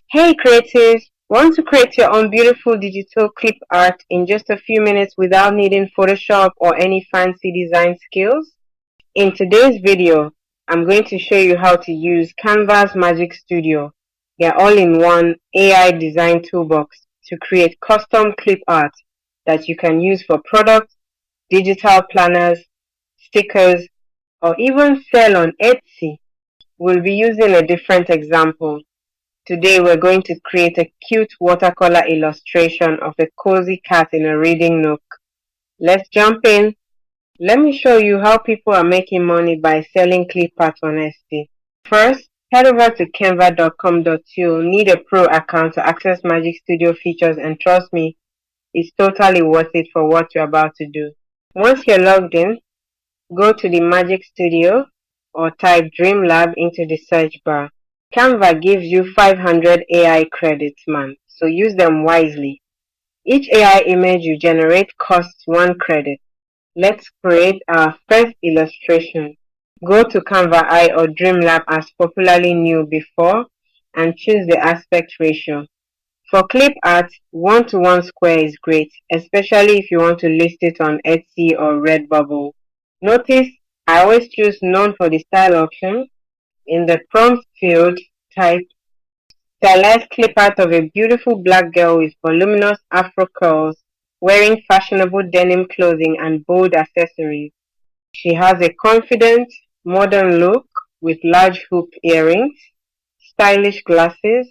Hey creatives! Want to create your own beautiful digital clip art in just a few minutes without needing Photoshop or any fancy design skills? In today's video, I'm going to show you how to use Canva's Magic Studio, their all-in-one AI design toolbox, to create custom clip art that you can use for products, digital planners, stickers, or even sell on Etsy. We'll be using a different example. Today we're going to create a cute watercolor illustration of a cozy cat in a reading nook. Let's jump in. Let me show you how people are making money by selling Clipart on Etsy. First, head over to canva.com. You'll need a pro account to access Magic Studio features, and trust me, it's totally worth it for what you're about to do. Once you're logged in, go to the Magic Studio or type Dream Lab into the search bar. Canva gives you 500 AI credits, man, so use them wisely. Each AI image you generate costs 1 credit. Let's create our first illustration. Go to Canva Eye or Dreamlab as popularly knew before and choose the aspect ratio. For clip art, 1:1 square is great, especially if you want to list it on Etsy or Redbubble. Notice I always choose none for the style option. In the prompt field, type stylized clip art of a beautiful black girl with voluminous Afro curls, wearing fashionable denim clothing and bold accessories. She has a confident, modern look with large hoop earrings, stylish glasses,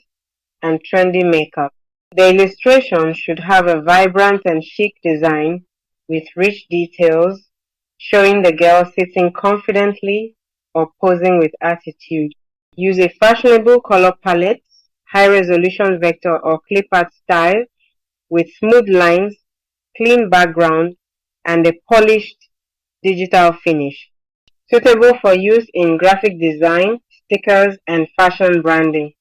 and trendy makeup. The illustration should have a vibrant and chic design with rich details showing the girl sitting confidently or posing with attitude. Use a fashionable color palette, high resolution vector or clip art style with smooth lines, clean background, and a polished digital finish. Suitable for use in graphic design, stickers, and fashion branding.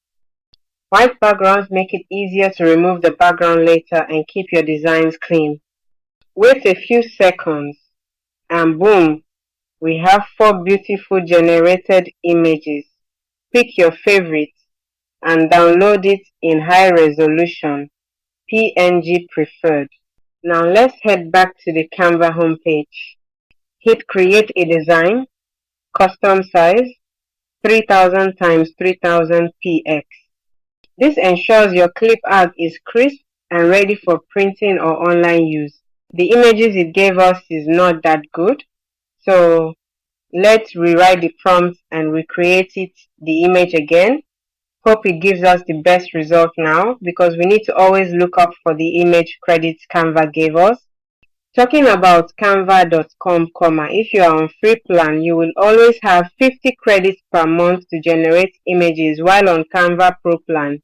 White backgrounds make it easier to remove the background later and keep your designs clean. Wait a few seconds and boom, we have 4 beautiful generated images. Pick your favorite and download it in high resolution, PNG preferred. Now let's head back to the Canva homepage. Hit create a design, custom size, 3000 x 3000 px. This ensures your clip art is crisp and ready for printing or online use. The images it gave us is not that good, so let's rewrite the prompt and recreate the image again. Hope it gives us the best result now, because we need to always look up for the image credits Canva gave us. Talking about canva.com, if you are on free plan, you will always have 50 credits per month to generate images, while on Canva Pro plan,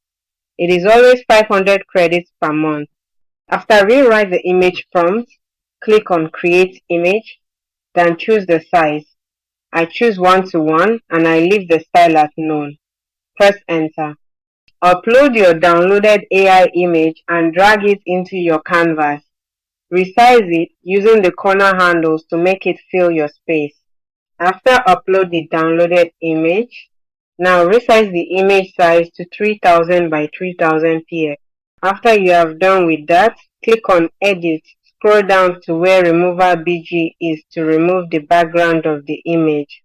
it is always 500 credits per month. After rewrite the image prompt, click on Create Image, then choose the size. I choose 1:1 and I leave the style at none. Press Enter. Upload your downloaded AI image and drag it into your canvas. Resize it using the corner handles to make it fill your space. After upload the downloaded image, now resize the image size to 3000 by 3000 px. After you have done with that, click on Edit, scroll down to where Remover BG is to remove the background of the image.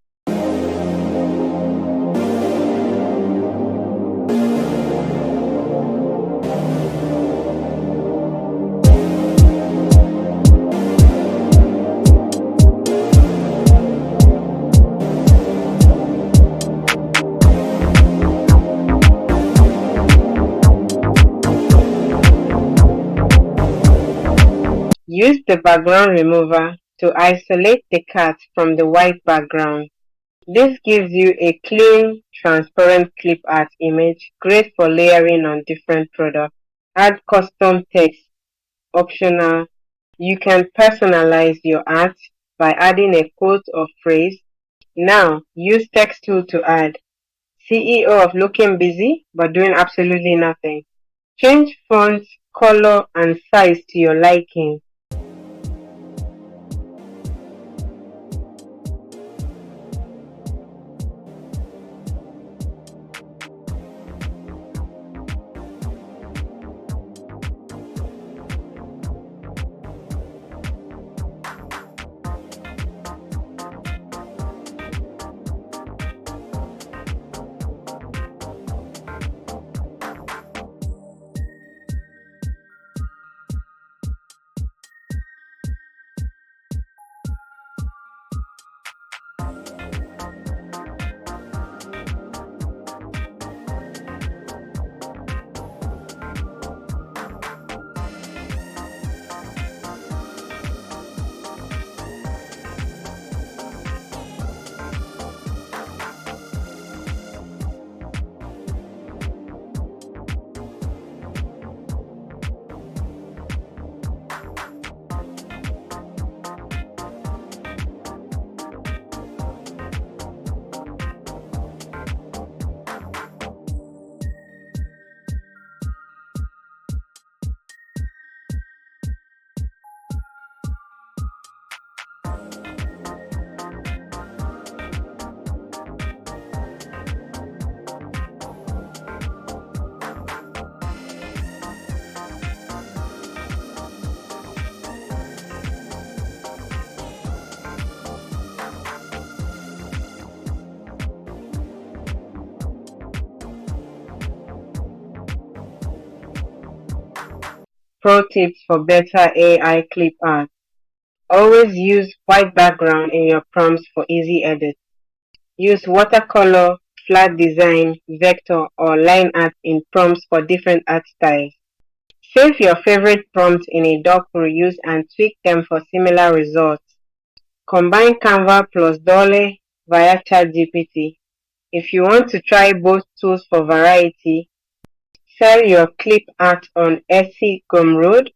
Use the background remover to isolate the cat from the white background. This gives you a clean, transparent clip art image, great for layering on different products. Add custom text, optional. You can personalize your art by adding a quote or phrase. Now, use text tool to add. CEO of looking busy but doing absolutely nothing. Change font, color, and size to your liking. Pro tips for better AI clip art. Always use white background in your prompts for easy edit. Use watercolor, flat design, vector, or line art in prompts for different art styles. Save your favorite prompts in a doc to reuse and tweak them for similar results. Combine Canva plus Dolly via ChatGPT. If you want to try both tools for variety, sell your clip art on Etsy Gumroad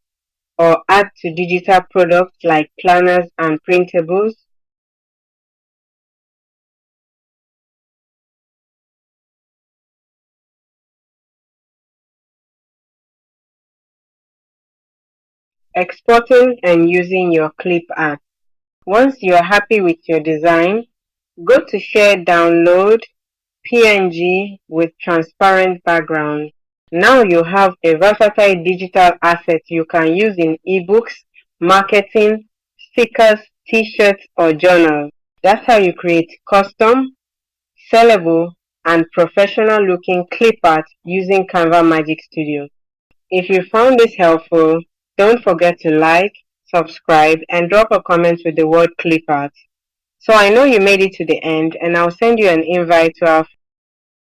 or add to digital products like planners and printables. Exporting and using your clip art. Once you're happy with your design, go to Share Download PNG with transparent background. Now you have a versatile digital asset you can use in ebooks, marketing, stickers, t-shirts, or journals. That's how you create custom, sellable, and professional looking clip art using Canva Magic Studio. If you found this helpful, don't forget to like, subscribe, and drop a comment with the word clip art. So I know you made it to the end, and I'll send you an invite to our